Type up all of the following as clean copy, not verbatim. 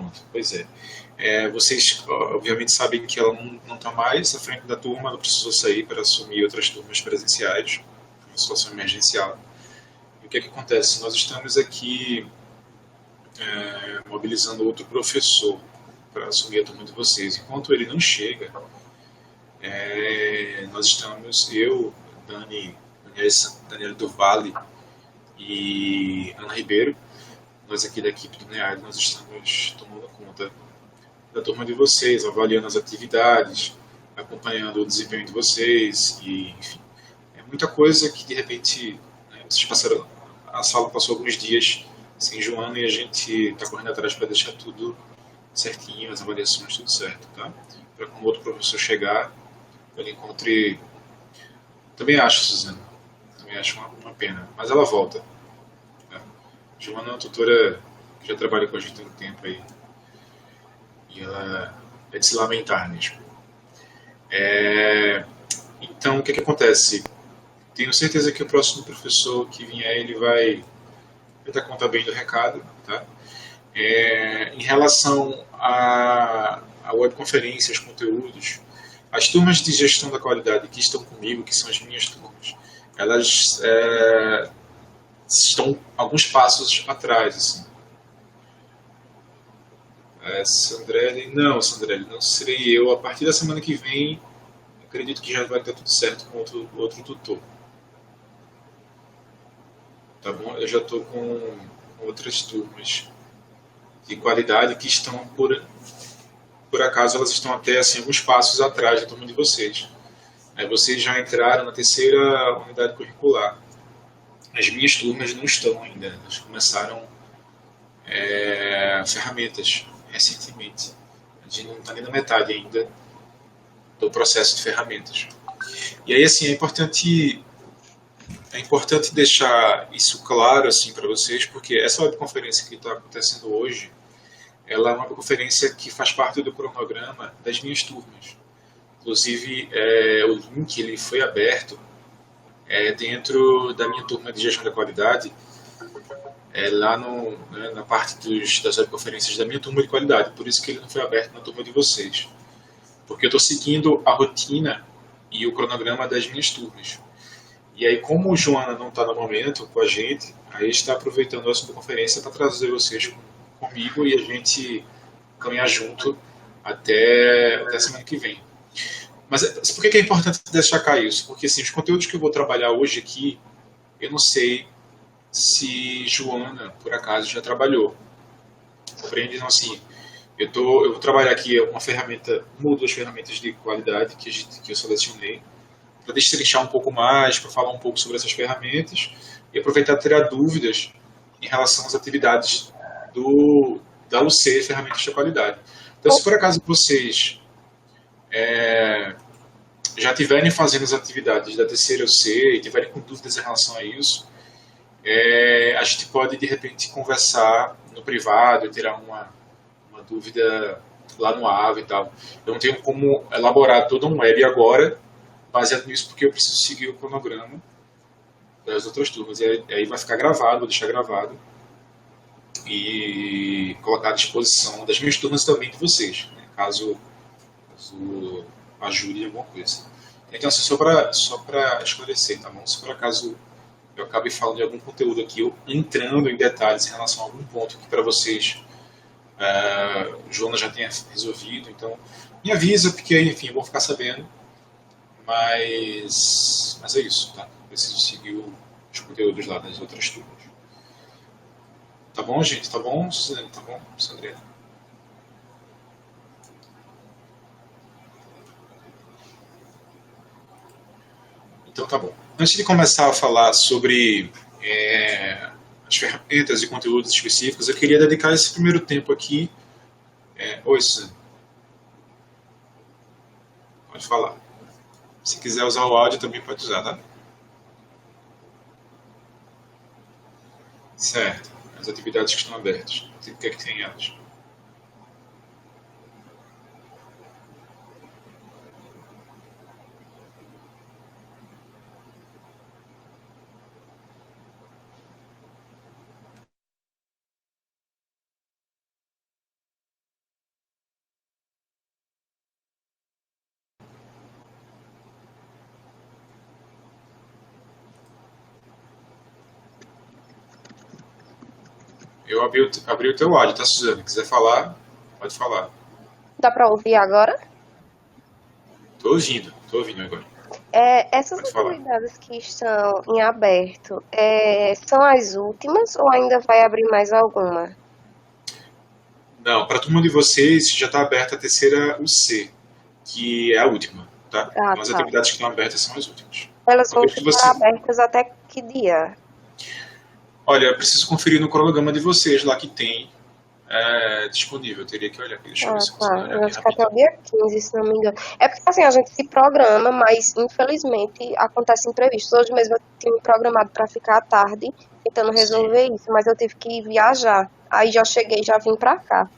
Pronto, pois é. Vocês, obviamente, sabem que ela não está mais à frente da turma, ela precisou sair para assumir outras turmas presenciais, uma situação emergencial. E o que é que acontece? Nós estamos aqui mobilizando outro professor para assumir a turma de vocês. Enquanto ele não chega, nós estamos, eu, Daniel do Vale e Ana Ribeiro, nós aqui da equipe do NEAD, nós estamos tomando conta da turma de vocês, avaliando as atividades, acompanhando o desempenho de vocês e, enfim, é muita coisa que de repente, né, vocês passaram, a sala passou alguns dias sem Joana e a gente está correndo atrás para deixar tudo certinho, as avaliações tudo certo, tá? Para quando o outro professor chegar, ele encontre. Também acho, Suzana, também acho uma pena, mas ela volta. Tá? Joana é uma tutora que já trabalha com a gente há um tempo aí e ela é de se lamentar mesmo. Então, o que acontece? Tenho certeza que o próximo professor que vier, ele vai dar conta bem do recado, tá? Em relação a webconferências, conteúdos, as turmas de gestão da qualidade que estão comigo, que são as minhas turmas, elas estão alguns passos atrás, assim. Sandrelli, não serei eu. A partir da semana que vem, acredito que já vai estar tudo certo com outro tutor. Tá bom? Eu já estou com outras turmas de qualidade que estão por acaso elas estão até assim alguns passos atrás da turma de vocês. Vocês já entraram na terceira unidade curricular. As minhas turmas não estão ainda. Elas começaram ferramentas recentemente. A gente não está nem na metade ainda do processo de ferramentas. E aí assim é importante deixar isso claro assim para vocês, porque essa webconferência que está acontecendo hoje, ela é uma webconferência que faz parte do cronograma das minhas turmas. Inclusive, o link ele foi aberto dentro da minha turma de gestão da qualidade, lá na parte das webconferências da minha turma de qualidade. Por isso que ele não foi aberto na turma de vocês. Porque eu estou seguindo a rotina e o cronograma das minhas turmas. E aí, como o Joana não está no momento com a gente, aí está aproveitando essa conferência para trazer vocês comigo e a gente caminhar junto até a semana que vem. Mas por que é importante destacar isso? Porque assim, os conteúdos que eu vou trabalhar hoje aqui, eu não sei se Joana, por acaso, já trabalhou. Compreende? Então, assim, eu vou trabalhar aqui uma ou duas ferramentas de qualidade que eu selecionei, para destrinchar um pouco mais, para falar um pouco sobre essas ferramentas e aproveitar para tirar dúvidas em relação às atividades da UC, ferramentas de qualidade. Então, se por acaso vocês já estiverem fazendo as atividades da terceira UC e tiverem com dúvidas em relação a isso, a gente pode, de repente, conversar no privado e tirar uma dúvida lá no AVE e tal. Eu não tenho como elaborar todo um web agora, baseado nisso, porque eu preciso seguir o cronograma das outras turmas. E aí vai ficar gravado, vou deixar gravado e colocar à disposição das minhas turmas e também de vocês, né, caso ajude em alguma coisa. Então, assim, só para esclarecer, tá bom? Se por acaso eu acabe falando de algum conteúdo aqui, eu entrando em detalhes em relação a algum ponto que para vocês o Jonas já tenha resolvido, então me avisa, porque enfim, eu vou ficar sabendo. Mas é isso, tá? Preciso seguir os conteúdos lá das outras turmas. Tá bom, gente? Tá bom, Suzane? Tá bom, Sandrina? Então tá bom. Antes de começar a falar sobre as ferramentas e conteúdos específicos, eu queria dedicar esse primeiro tempo aqui. Oi, Suzane. Pode falar. Se quiser usar o áudio, também pode usar, tá? Certo. As atividades que estão abertas. O que é que tem elas? Eu abri o teu áudio, tá, Suzana? Quiser falar, pode falar. Dá para ouvir agora? Tô ouvindo agora. Essas Pode falar. atividades que estão em aberto, são as últimas ou ainda vai abrir mais alguma? Não, para a turma de vocês já está aberta a terceira UC, que é a última, tá? Ah, Então as tá. atividades que estão abertas são as últimas. Elas Eu vão vejo que ficar você. abertas até que dia? Olha, eu preciso conferir no cronograma de vocês lá que tem disponível. Eu teria que olhar aqui. Deixa eu ver Ah, se eu consigo tá. olhar Eu aqui acho que até o rapidinho. dia 15, se não me engano. É porque assim, a gente se programa, mas infelizmente acontece imprevistos. Hoje mesmo eu tinha me programado para ficar à tarde tentando Sim. resolver isso, mas eu tive que viajar. Aí já cheguei, já vim para cá.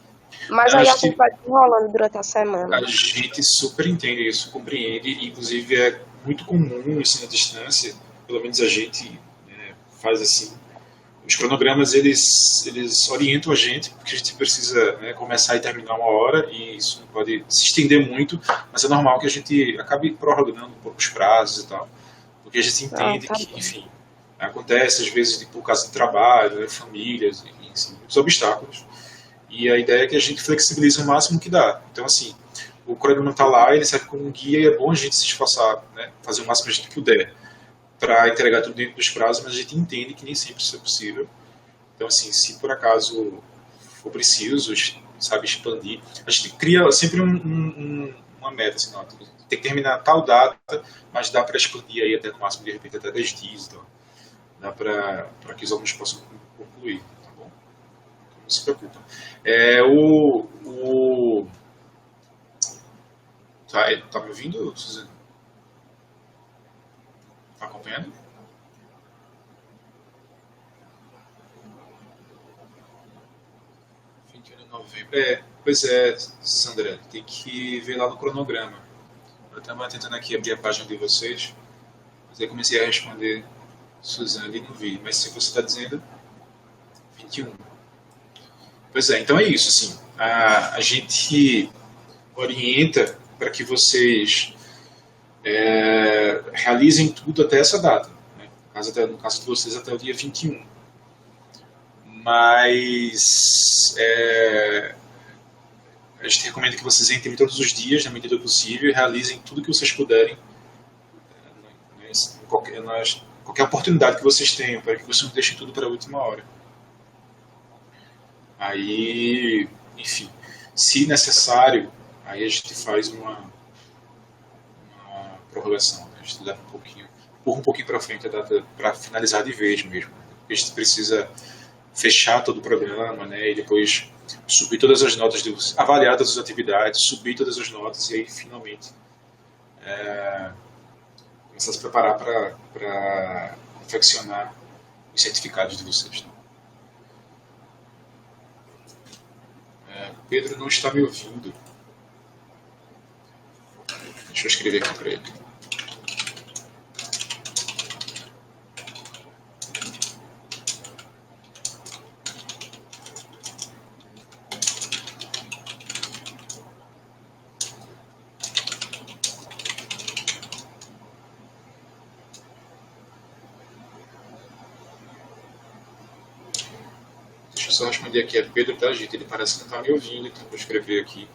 Mas Não, aí a gente vai desenrolando durante a semana. a gente super entende isso, compreende. Inclusive é muito comum o ensino à distância, pelo menos a gente faz assim. Os cronogramas eles orientam a gente, porque a gente precisa, né, começar e terminar uma hora, e isso não pode se estender muito, mas é normal que a gente acabe prorrogando um pouco os prazos e tal, porque a gente Ah, entende tá que, bom. enfim, acontece às vezes por causa de trabalho, né, famílias, enfim, assim, muitos obstáculos. E a ideia é que a gente flexibilize o máximo que dá. Então, assim, o cronograma está lá, ele serve como um guia e é bom a gente se esforçar, né, fazer o máximo que a gente puder para entregar tudo dentro dos prazos, mas a gente entende que nem sempre isso é possível. Então, assim, se por acaso for preciso, sabe, expandir, a gente cria sempre uma meta, assim, não, tem que terminar tal data, mas dá para expandir aí até no máximo, de repente, até 10 dias, então dá para que os alunos possam concluir, tá bom? Então, não se preocupa. É, tá me ouvindo, Suzana? Tá acompanhando? 21 de novembro. Pois é, Sandra, tem que ver lá no cronograma. Eu estava tentando aqui abrir a página de vocês, mas aí comecei a responder Suzane e não vi. Mas se você está dizendo 21. Pois é, então é isso, assim. A gente orienta para que vocês realizem tudo até essa data. Né? No caso de vocês, até o dia 21. Mas a gente recomenda que vocês entrem todos os dias, na medida do possível, e realizem tudo que vocês puderem, qualquer oportunidade que vocês tenham, para que vocês não deixem tudo para a última hora. Aí, enfim, se necessário, aí a gente faz uma prorrogação, né? A gente dá empurra um pouquinho para frente a data para finalizar de vez mesmo. A gente precisa fechar todo o programa, né? E depois subir todas as notas, avaliar todas as atividades, subir todas as notas e aí finalmente começar a se preparar para confeccionar os certificados de vocês. Né? Pedro não está me ouvindo. Deixa eu escrever aqui para ele. Deixa eu só responder aqui. É Pedro, tá, gente? Ele parece que não está me ouvindo, então vou escrever aqui.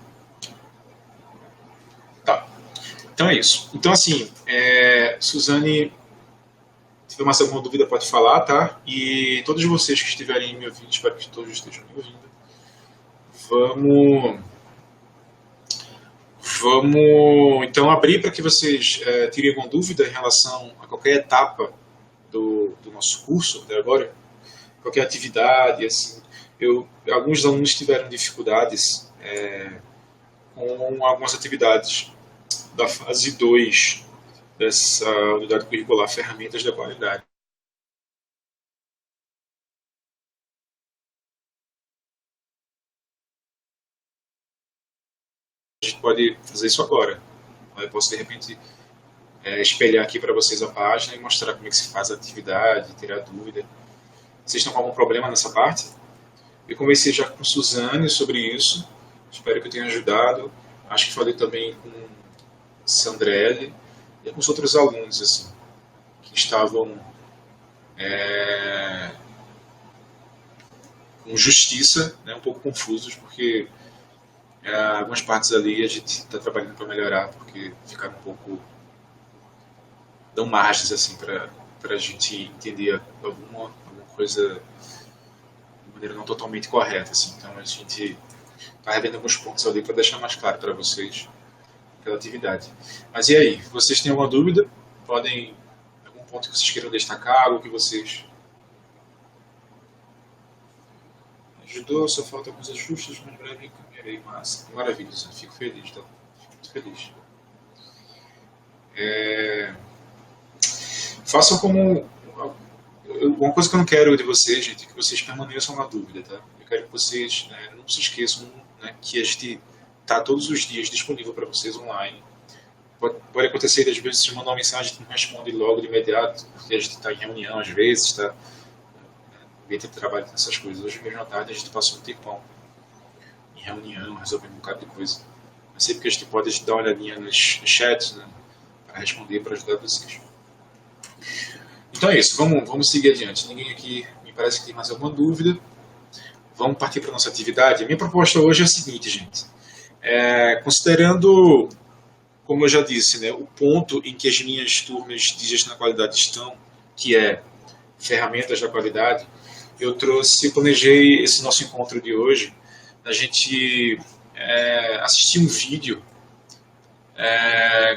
Tá. Então é isso. Então, assim, Suzane, se tiver mais alguma dúvida, pode falar, tá? E todos vocês que estiverem me ouvindo, espero que todos estejam me ouvindo, vamos Vamos então abrir para que vocês tirem alguma dúvida em relação a qualquer etapa do nosso curso até agora, qualquer atividade, assim. Alguns alunos tiveram dificuldades com algumas atividades da fase 2 dessa unidade curricular Ferramentas da Qualidade. A gente pode fazer isso agora. Eu posso, de repente, espelhar aqui para vocês a página e mostrar como é que se faz a atividade, tirar dúvida. Vocês estão com algum problema nessa parte? Eu conversei já com Suzane sobre isso. Espero que eu tenha ajudado. Acho que falei também com Sandrelli e com os outros alunos assim, que estavam com justiça, né, um pouco confusos, porque algumas partes ali a gente está trabalhando para melhorar, porque ficaram um pouco... dão margens assim, para a gente entender alguma coisa de maneira não totalmente correta. Assim. Então a gente está revendo alguns pontos ali para deixar mais claro para vocês aquela atividade. Mas e aí? Vocês têm alguma dúvida? Podem... algum ponto que vocês queiram destacar, algo que vocês... ajudou, só falta alguns ajustes, mas breve encaminharei. Massa. Maravilha, fico feliz, tá? Fico muito feliz. Façam como... uma coisa que eu não quero de vocês, gente, é que vocês permaneçam na dúvida, tá? Eu quero que vocês, né, não se esqueçam, né, que a gente está todos os dias disponível para vocês online. Pode acontecer, às vezes, vocês mandam uma mensagem, a gente não responde logo de imediato, porque a gente está em reunião, às vezes, está... ninguém tem trabalho nessas coisas. Hoje mesmo à tarde a gente passou um tempão em reunião, resolvendo um bocado de coisa. Mas sempre que a gente pode, a gente dá uma olhadinha nos chats, né, para responder, para ajudar vocês. Então é isso, vamos seguir adiante. Ninguém aqui me parece que tem mais alguma dúvida. Vamos partir para a nossa atividade. A minha proposta hoje é a seguinte, gente. Considerando, como eu já disse, né, o ponto em que as minhas turmas de gestão da qualidade estão, que é ferramentas da qualidade, eu planejei esse nosso encontro de hoje, a gente assistir um vídeo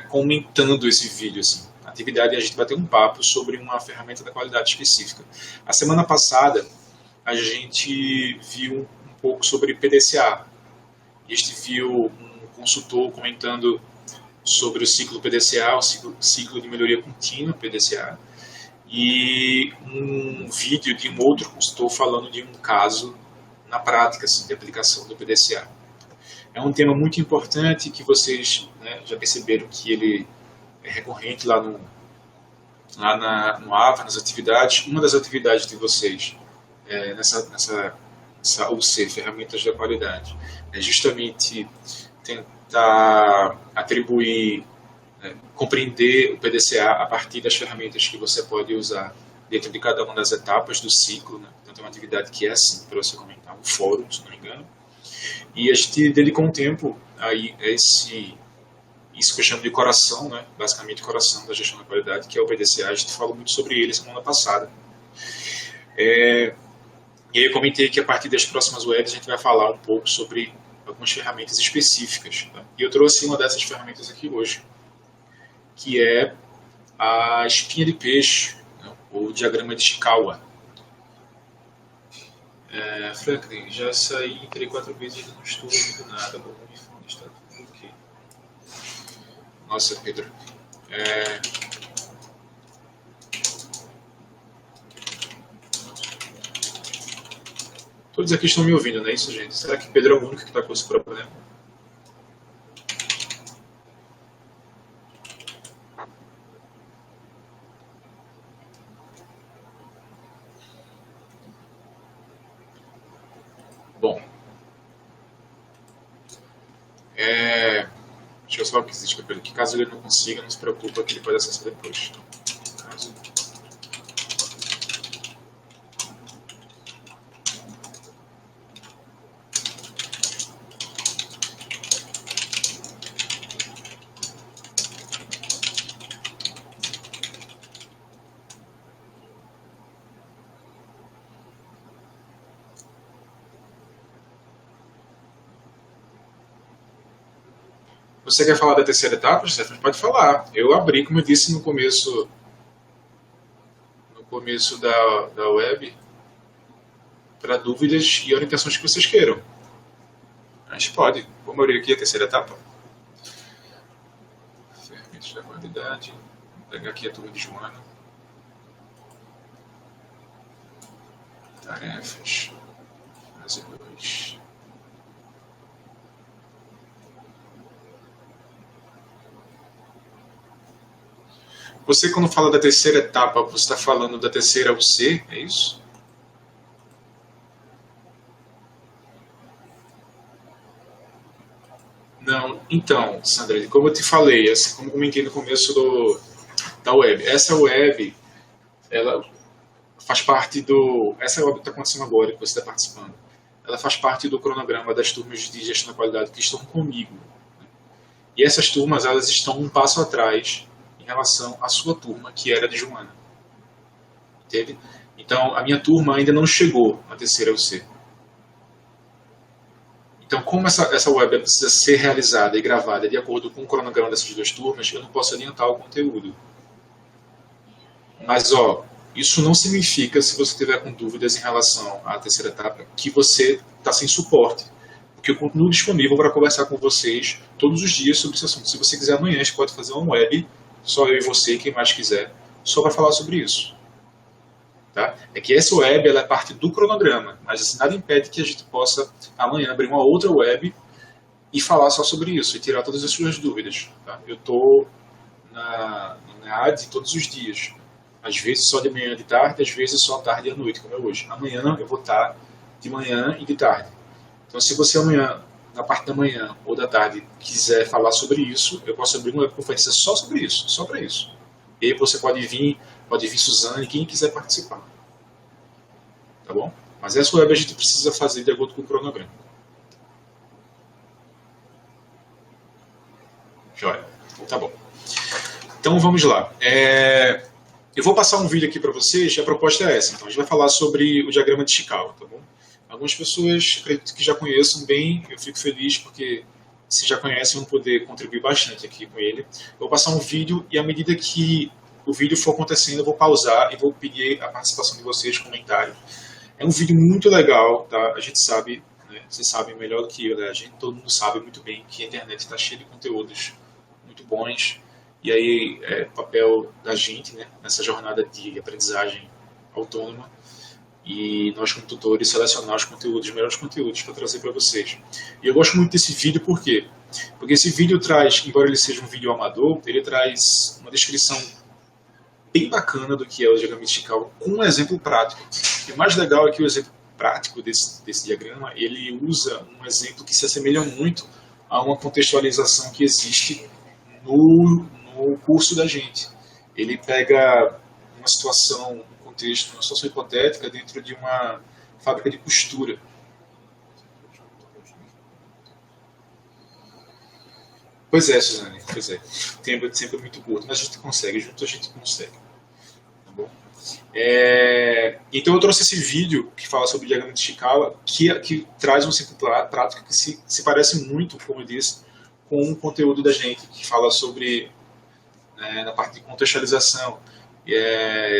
comentando esse vídeo, assim. A atividade, a gente vai ter um papo sobre uma ferramenta da qualidade específica. A semana passada, a gente viu um pouco sobre PDCA. A gente viu um consultor comentando sobre o ciclo PDCA, o ciclo de melhoria contínua, PDCA, e um vídeo de um outro consultor falando de um caso na prática, assim, de aplicação do PDCA. É um tema muito importante que vocês, né, já perceberam que ele é recorrente lá no AVA, nas atividades. Uma das atividades de vocês nessa UC, Ferramentas da Qualidade, é justamente tentar atribuir, compreender o PDCA a partir das ferramentas que você pode usar dentro de cada uma das etapas do ciclo. Né? Então tem uma atividade que é assim, para você comentar, um fórum, se não me engano. E a gente dedicou um tempo a isso que eu chamo de coração, né? Basicamente coração da gestão da qualidade, que é o PDCA. A gente falou muito sobre ele semana passada. E aí eu comentei que a partir das próximas webs a gente vai falar um pouco sobre algumas ferramentas específicas. Tá? E eu trouxe uma dessas ferramentas aqui hoje, que é a espinha de peixe, né? Ou diagrama de Ishikawa. Franklin, já saí, entrei 4 vezes e não estou ouvindo nada. Bom, meu fone está tudo ok. Nossa, Pedro. Todos aqui estão me ouvindo, não é isso, gente? Será que Pedro é o único que está com esse problema? Bom. Deixa eu só que existe para ele, que caso ele não consiga, não se preocupa que ele pode acessar depois. Caso... Você quer falar da terceira etapa, José? Pode falar. Eu abri, como eu disse no começo da web, para dúvidas e orientações que vocês queiram. A gente pode. Vamos abrir aqui a terceira etapa. Ferramentas da qualidade. Vou pegar aqui a turma de Joana. Tarefas. Fase 2. Você, quando fala da terceira etapa, você está falando da terceira UC, é isso? Não, então, Sandra, como eu te falei, assim, como comentei no começo da web, essa web, ela faz parte do... Essa web que está acontecendo agora, que você está participando. Ela faz parte do cronograma das turmas de gestão da qualidade que estão comigo. E essas turmas, elas estão um passo atrás em relação à sua turma, que era de Joana. Entende? Então, a minha turma ainda não chegou na terceira UC. Então, como essa web precisa ser realizada e gravada de acordo com o cronograma dessas duas turmas, eu não posso adiantar o conteúdo. Mas, isso não significa, se você tiver com dúvidas em relação à terceira etapa, que você está sem suporte. Porque eu continuo disponível para conversar com vocês todos os dias sobre esse assunto. Se você quiser amanhã, a gente pode fazer uma web, só eu e você, quem mais quiser, só para falar sobre isso. Tá? É que essa web ela é parte do cronograma, mas assim, nada impede que a gente possa amanhã abrir uma outra web e falar só sobre isso, e tirar todas as suas dúvidas. Tá? Eu estou na AD todos os dias. Às vezes só de manhã e de tarde, às vezes só tarde e à noite, como é hoje. Amanhã eu vou estar de manhã e de tarde. Então, se você amanhã, na parte da manhã ou da tarde, quiser falar sobre isso, eu posso abrir uma webconferência só sobre isso, só para isso. E aí você pode vir Suzane, quem quiser participar. Tá bom? Mas essa web a gente precisa fazer de acordo com o cronograma. Joia. Tá bom. Então, vamos lá. Eu vou passar um vídeo aqui para vocês e a proposta é essa. Então, a gente vai falar sobre o diagrama de Ishikawa, tá bom? Algumas pessoas, acredito que já conheçam bem, eu fico feliz porque se já conhecem vão poder contribuir bastante aqui com ele. Eu vou passar um vídeo e à medida que o vídeo for acontecendo eu vou pausar e vou pedir a participação de vocês, comentários. É um vídeo muito legal, tá? A gente sabe, né? Vocês sabem melhor do que eu, né? Todo mundo sabe muito bem que a internet está cheia de conteúdos muito bons. E aí é papel da gente, né, nessa jornada de aprendizagem autônoma, e nós como tutores selecionar os melhores conteúdos para trazer para vocês. E eu gosto muito desse vídeo, por quê? Porque esse vídeo traz, embora ele seja um vídeo amador, ele traz uma descrição bem bacana do que é o diagrama de Ishikawa, com um exemplo prático. E o mais legal é que o exemplo prático desse diagrama, ele usa um exemplo que se assemelha muito a uma contextualização que existe no curso da gente. Ele pega uma situação, um contexto, uma situação hipotética dentro de uma fábrica de costura. Pois é, Suzane, pois é. O tempo é sempre muito curto, mas a gente consegue, junto a gente consegue. Tá bom? Então eu trouxe esse vídeo que fala sobre o diagrama de Ishikawa, que traz um exemplo prático que se parece muito, como eu disse, com o conteúdo da gente, que fala sobre na parte de contextualização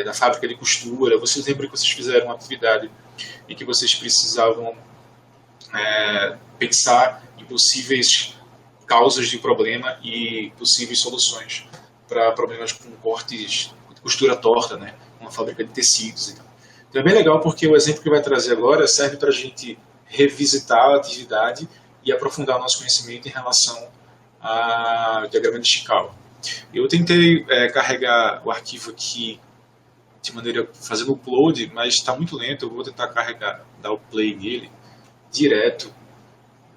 da fábrica de costura. Vocês lembram que vocês fizeram uma atividade em que vocês precisavam pensar em possíveis causas de problema e possíveis soluções para problemas com cortes de costura torta, né? Uma fábrica de tecidos e tal. Então é bem legal porque o exemplo que vai trazer agora serve para a gente revisitar a atividade e aprofundar nosso conhecimento em relação ao diagrama de Ishikawa. Eu tentei carregar o arquivo aqui de maneira fazendo upload, mas está muito lento. Eu vou tentar dar o play nele direto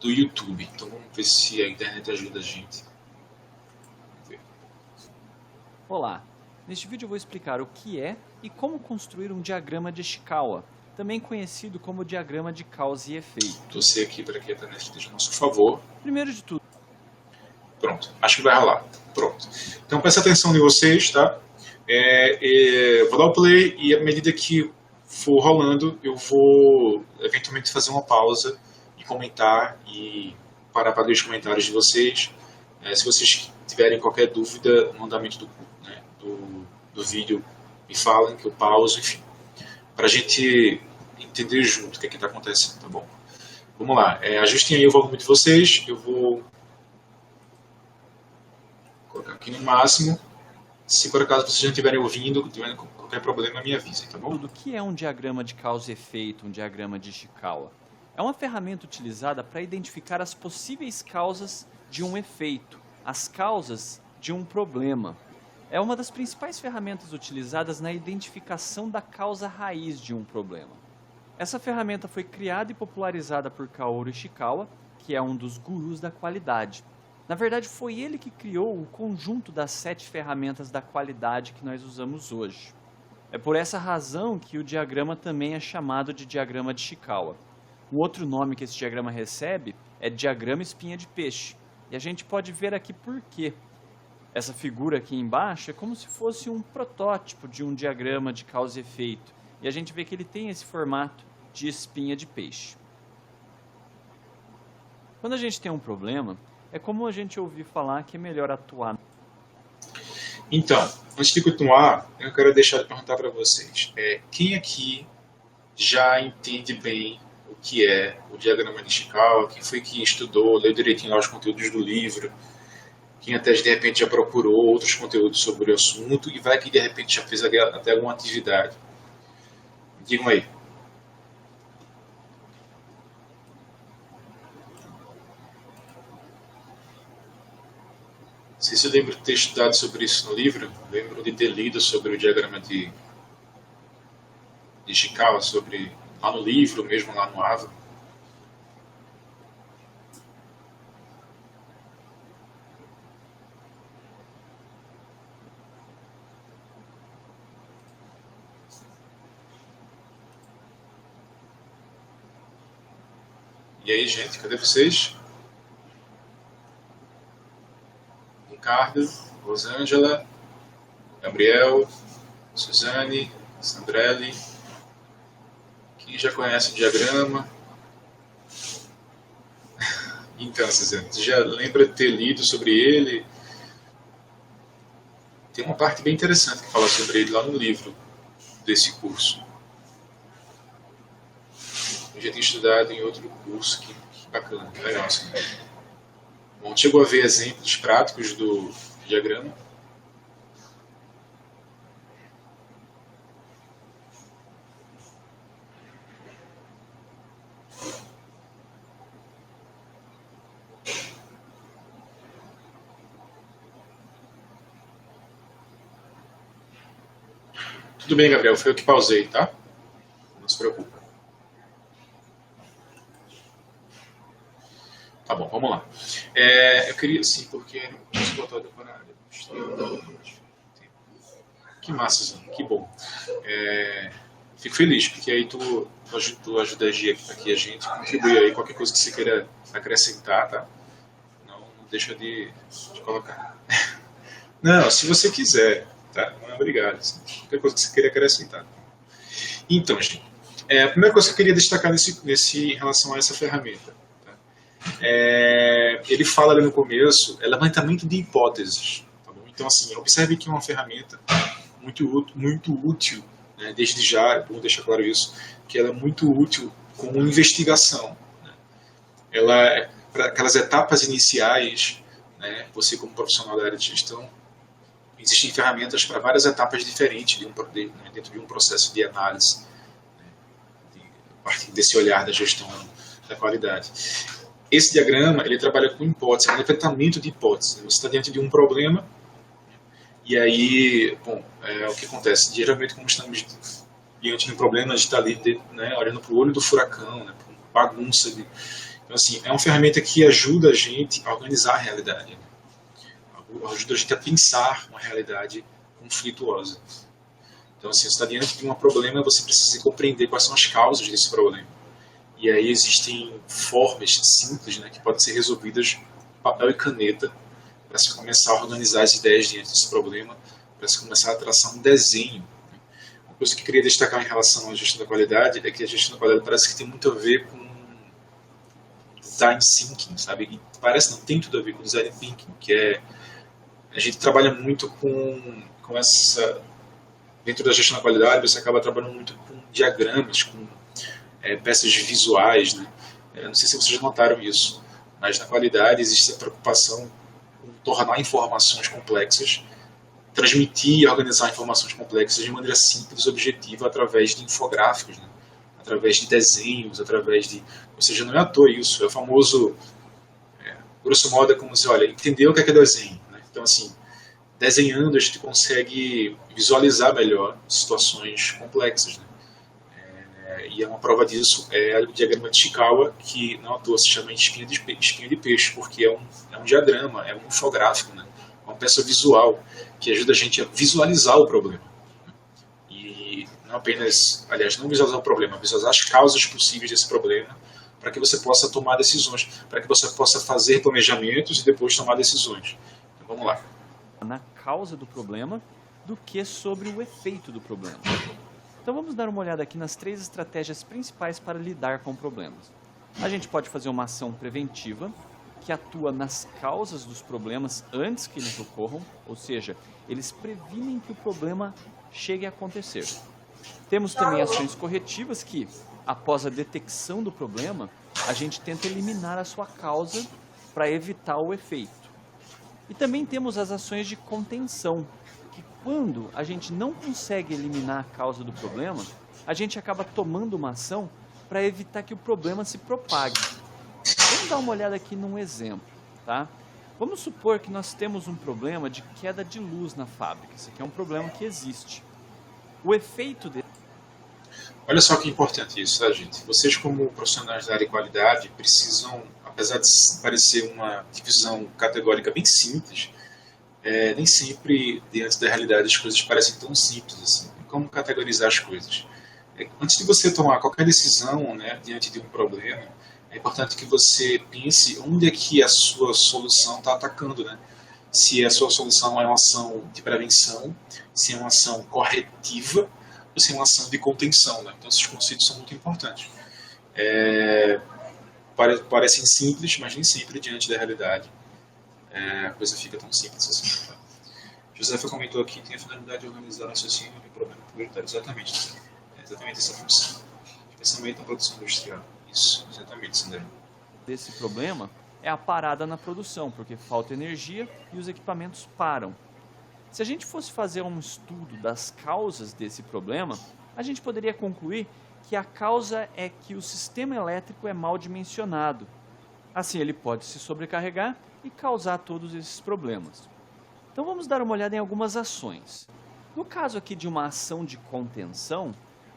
do YouTube. Então vamos ver se a internet ajuda a gente. Vamos ver. Olá, neste vídeo eu vou explicar o que é e como construir um diagrama de Ishikawa, também conhecido como diagrama de causa e efeito. Torcer aqui para que a internet esteja a nosso favor. Primeiro de tudo. Pronto, acho que vai rolar. Pronto. Então presta atenção em vocês, tá? Vou dar o play e à medida que for rolando, eu vou eventualmente fazer uma pausa e comentar e parar para ler os comentários de vocês. Se vocês tiverem qualquer dúvida no andamento do vídeo, me falem que eu pauso, enfim. Para a gente entender junto o que está acontecendo, tá bom? Vamos lá, ajustem aí o volume de vocês, eu vou colocar aqui no máximo. Se por acaso vocês não estiverem ouvindo, tiverem qualquer problema, me avisem, tá bom? O que é um diagrama de causa e efeito, um diagrama de Ishikawa? É uma ferramenta utilizada para identificar as possíveis causas de um efeito, as causas de um problema. É uma das principais ferramentas utilizadas na identificação da causa raiz de um problema. Essa ferramenta foi criada e popularizada por Kaoru Ishikawa, que é um dos gurus da qualidade. Na verdade, foi ele que criou o conjunto das 7 ferramentas da qualidade que nós usamos hoje. É por essa razão que o diagrama também é chamado de diagrama de Ishikawa. Um outro nome que esse diagrama recebe é diagrama espinha de peixe. E a gente pode ver aqui por quê. Essa figura aqui embaixo é como se fosse um protótipo de um diagrama de causa e efeito. E a gente vê que ele tem esse formato de espinha de peixe. Quando a gente tem um problema, é como a gente ouvir falar que é melhor atuar. Então, antes de continuar, eu quero deixar de perguntar para vocês. Quem aqui já entende bem o que é o diagrama de Ishikawa? Quem foi que estudou, leu direitinho lá os conteúdos do livro? Quem até de repente já procurou outros conteúdos sobre o assunto e vai que de repente já fez até alguma atividade? Digam aí. Vocês se lembram de ter estudado sobre isso no livro? Lembram de ter lido sobre o diagrama de Ishikawa, lá no livro, mesmo lá no AVA? E aí, gente, cadê vocês? Ricardo, Rosângela, Gabriel, Suzane, Sandrelli. Quem já conhece o diagrama? Então, Suzane, você já lembra de ter lido sobre ele? Tem uma parte bem interessante que fala sobre ele lá no livro desse curso. Eu já tinha estudado em outro curso, que bacana, que legal assim. Bom, chegou a ver exemplos práticos do diagrama? Tudo bem, Gabriel, foi eu que pausei, tá? Não se preocupe. Tá bom, vamos lá. Eu queria, sim, porque não posso botar o decorado. Que massa, Zan, que bom. Fico feliz, porque aí tu ajuda aqui a gente, contribui aí qualquer coisa que você queira acrescentar, tá? Não deixa de colocar. Não, se você quiser, tá? Não é obrigado. Assim, qualquer coisa que você queira acrescentar. Então, gente, a primeira coisa que eu queria destacar em relação a essa ferramenta. Ele fala ali no começo, é levantamento de hipóteses. Tá bom? Então, assim, observe que é uma ferramenta muito útil, né? Desde já, é bom deixar claro isso, que ela é muito útil como investigação. Né? Ela, para aquelas etapas iniciais, né? Você como profissional da área de gestão, existem ferramentas para várias etapas diferentes dentro de um processo de análise, né? A partir desse olhar da gestão da qualidade. Esse diagrama, ele trabalha com hipótese, é um levantamento de hipóteses. Você está diante de um problema, e aí, bom, o que acontece? Geralmente, como estamos diante de um problema, a gente está ali, né, olhando para o olho do furacão, né, para uma bagunça. Então, assim, é uma ferramenta que ajuda a gente a organizar a realidade, né? Ajuda a gente a pensar uma realidade conflituosa. Então, assim, você está diante de um problema, você precisa compreender quais são as causas desse problema. E aí existem formas simples, né, que podem ser resolvidas com papel e caneta para se começar a organizar as ideias diante desse problema, para se começar a traçar um desenho. Uma coisa que eu queria destacar em relação à gestão da qualidade é que a gestão da qualidade parece que tem muito a ver com design thinking, sabe? E parece não, tem tudo a ver com design thinking, que é a gente trabalha muito com essa... Dentro da gestão da qualidade, você acaba trabalhando muito com diagramas, com peças visuais, né? Não sei se vocês notaram isso, mas na qualidade existe a preocupação com tornar informações complexas, transmitir e organizar informações complexas de maneira simples e objetiva através de infográficos, né? Através de desenhos, ou seja, não é à toa isso, é o famoso, grosso modo, é como se, olha, entendeu o que é desenho, né? Então, assim, desenhando a gente consegue visualizar melhor situações complexas, né? E uma prova disso é o diagrama de Ishikawa, que não à toa se chama espinha de peixe, porque é um diagrama, é um infográfico, né? Uma peça visual que ajuda a gente a visualizar o problema. E Não apenas, aliás, não visualizar o problema, visualizar as causas possíveis desse problema, para que você possa tomar decisões, para que você possa fazer planejamentos e depois tomar decisões. Então, vamos lá. Na causa do problema do que sobre o efeito do problema. Então vamos dar uma olhada aqui nas 3 estratégias principais para lidar com problemas. A gente pode fazer uma ação preventiva, que atua nas causas dos problemas antes que eles ocorram, ou seja, eles previnem que o problema chegue a acontecer. Temos também ações corretivas que, após a detecção do problema, a gente tenta eliminar a sua causa para evitar o efeito. E também temos as ações de contenção, que quando a gente não consegue eliminar a causa do problema, a gente acaba tomando uma ação para evitar que o problema se propague. Vamos dar uma olhada aqui num exemplo, tá? Vamos supor que nós temos um problema de queda de luz na fábrica. Isso aqui é um problema que existe. O efeito dele... Olha só que importante isso, tá, gente? Vocês, como profissionais da área de qualidade, precisam, apesar de parecer uma divisão categórica bem simples, nem sempre, diante da realidade, as coisas parecem tão simples assim. Como categorizar as coisas? Antes de você tomar qualquer decisão, né, diante de um problema, é importante que você pense onde é que a sua solução está atacando, né? Se a sua solução é uma ação de prevenção, se é uma ação corretiva, ou se é uma ação de contenção, né? Então, esses conceitos são muito importantes. Parecem simples, mas nem sempre, diante da realidade, a coisa fica tão simples assim. Tá? Josefa comentou aqui que tem a finalidade de organizar o raciocínio de problema prioritário. Exatamente. É exatamente essa função. Especialmente na produção industrial. Isso, exatamente, Sandra. Desse problema é a parada na produção, porque falta energia e os equipamentos param. Se a gente fosse fazer um estudo das causas desse problema, a gente poderia concluir que a causa é que o sistema elétrico é mal dimensionado. Assim, ele pode se sobrecarregar e causar todos esses problemas. Então vamos dar uma olhada em algumas ações. No caso aqui de uma ação de contenção,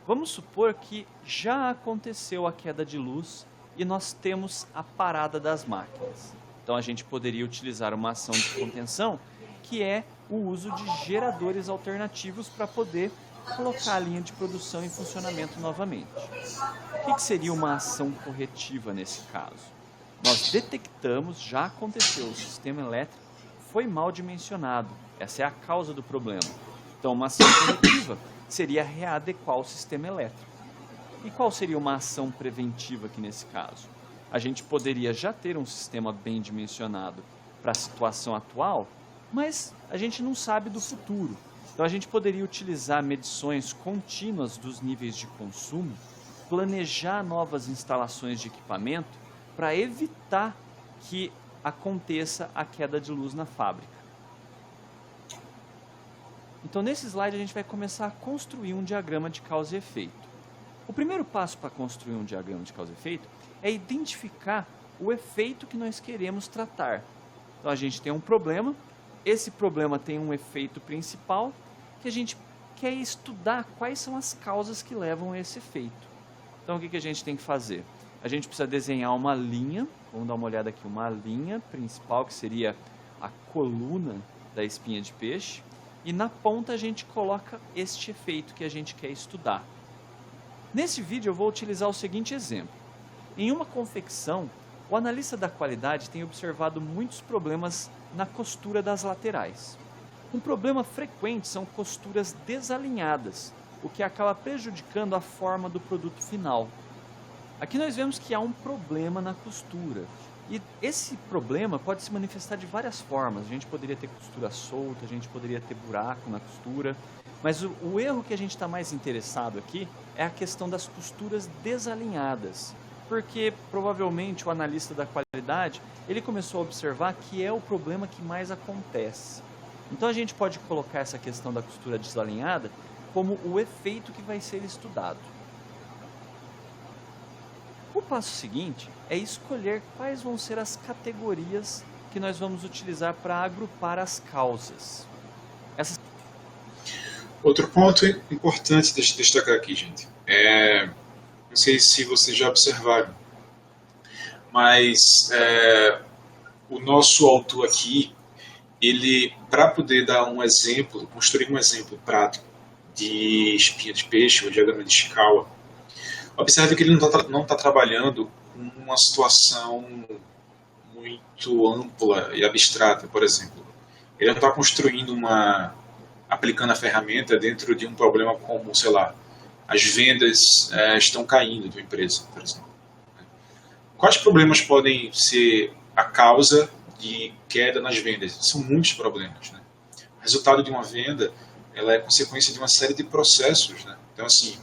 vamos supor que já aconteceu a queda de luz e nós temos a parada das máquinas. Então a gente poderia utilizar uma ação de contenção, que é o uso de geradores alternativos para poder colocar a linha de produção em funcionamento novamente. O que seria uma ação corretiva nesse caso? Nós detectamos, já aconteceu, o sistema elétrico foi mal dimensionado. Essa é a causa do problema. Então uma ação corretiva seria readequar o sistema elétrico. E qual seria uma ação preventiva aqui nesse caso? A gente poderia já ter um sistema bem dimensionado para a situação atual, mas a gente não sabe do futuro. Então a gente poderia utilizar medições contínuas dos níveis de consumo, planejar novas instalações de equipamento para evitar que aconteça a queda de luz na fábrica. Então nesse slide a gente vai começar a construir um diagrama de causa e efeito. O primeiro passo para construir um diagrama de causa e efeito é identificar o efeito que nós queremos tratar. Então a gente tem um problema, esse problema tem um efeito principal, que a gente quer estudar quais são as causas que levam a esse efeito. Então o que a gente tem que fazer? A gente precisa desenhar uma linha, vamos dar uma olhada aqui, uma linha principal que seria a coluna da espinha de peixe, e na ponta a gente coloca este efeito que a gente quer estudar. Nesse vídeo eu vou utilizar o seguinte exemplo. Em uma confecção, o analista da qualidade tem observado muitos problemas na costura das laterais. Um problema frequente são costuras desalinhadas, o que acaba prejudicando a forma do produto final. Aqui nós vemos que há um problema na costura. E esse problema pode se manifestar de várias formas. A gente poderia ter costura solta, a gente poderia ter buraco na costura. Mas o erro que a gente está mais interessado aqui é a questão das costuras desalinhadas. Porque provavelmente o analista da qualidade, ele começou a observar que é o problema que mais acontece. Então a gente pode colocar essa questão da costura desalinhada como o efeito que vai ser estudado. O passo seguinte é escolher quais vão ser as categorias que nós vamos utilizar para agrupar as causas. Outro ponto importante de destacar aqui, gente, não sei se vocês já observaram, mas o nosso autor aqui, ele, para poder dar um exemplo, construir um exemplo prático de espinha de peixe, o diagrama de Ishikawa, observe que ele não tá trabalhando com uma situação muito ampla e abstrata, por exemplo. Ele não está construindo aplicando a ferramenta dentro de um problema como, sei lá, as vendas estão caindo de uma empresa, por exemplo. Quais problemas podem ser a causa de queda nas vendas? São muitos problemas, né? O resultado de uma venda, ela é consequência de uma série de processos, né? Então, assim,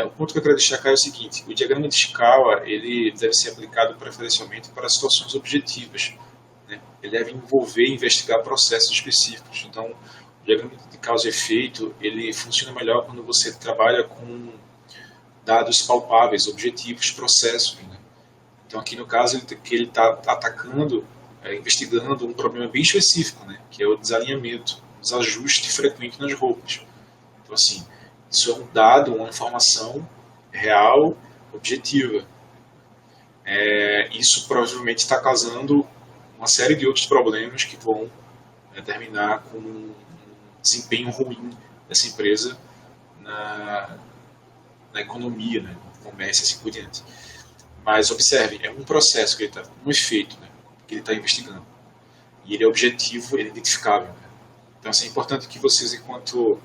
o ponto que eu quero destacar é o seguinte: o diagrama de Ishikawa, ele deve ser aplicado preferencialmente para situações objetivas, né? Ele deve envolver e investigar processos específicos. Então, o diagrama de causa e efeito, ele funciona melhor quando você trabalha com dados palpáveis, objetivos, processos, né? Então, aqui no caso, ele está atacando, investigando um problema bem específico, né? Que é o desalinhamento, desajuste frequente nas roupas. Então, assim, isso é um dado, uma informação real, objetiva. Isso provavelmente está causando uma série de outros problemas que vão terminar com um desempenho ruim dessa empresa na economia, né, no comércio e assim por diante. Mas observe, é um processo que ele está, um efeito, né, que ele está investigando. E ele é objetivo, ele é identificável. Né? Então, assim, é importante que vocês, enquanto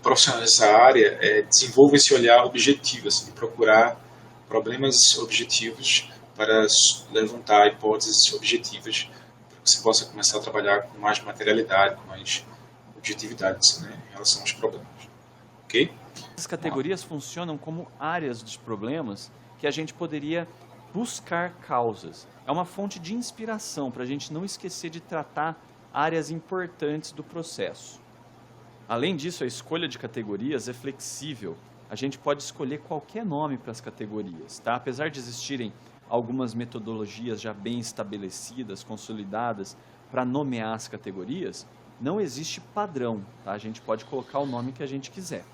profissionais dessa área, desenvolvam esse olhar objetivo, assim, de procurar problemas objetivos para levantar hipóteses objetivas para que você possa começar a trabalhar com mais materialidade, com mais objetividade, né, em relação aos problemas. Ok? As categorias funcionam como áreas dos problemas que a gente poderia buscar causas. É uma fonte de inspiração para a gente não esquecer de tratar áreas importantes do processo. Além disso, a escolha de categorias é flexível. A gente pode escolher qualquer nome para as categorias, tá? Apesar de existirem algumas metodologias já bem estabelecidas, consolidadas, para nomear as categorias, não existe padrão, tá? A gente pode colocar o nome que a gente quiser.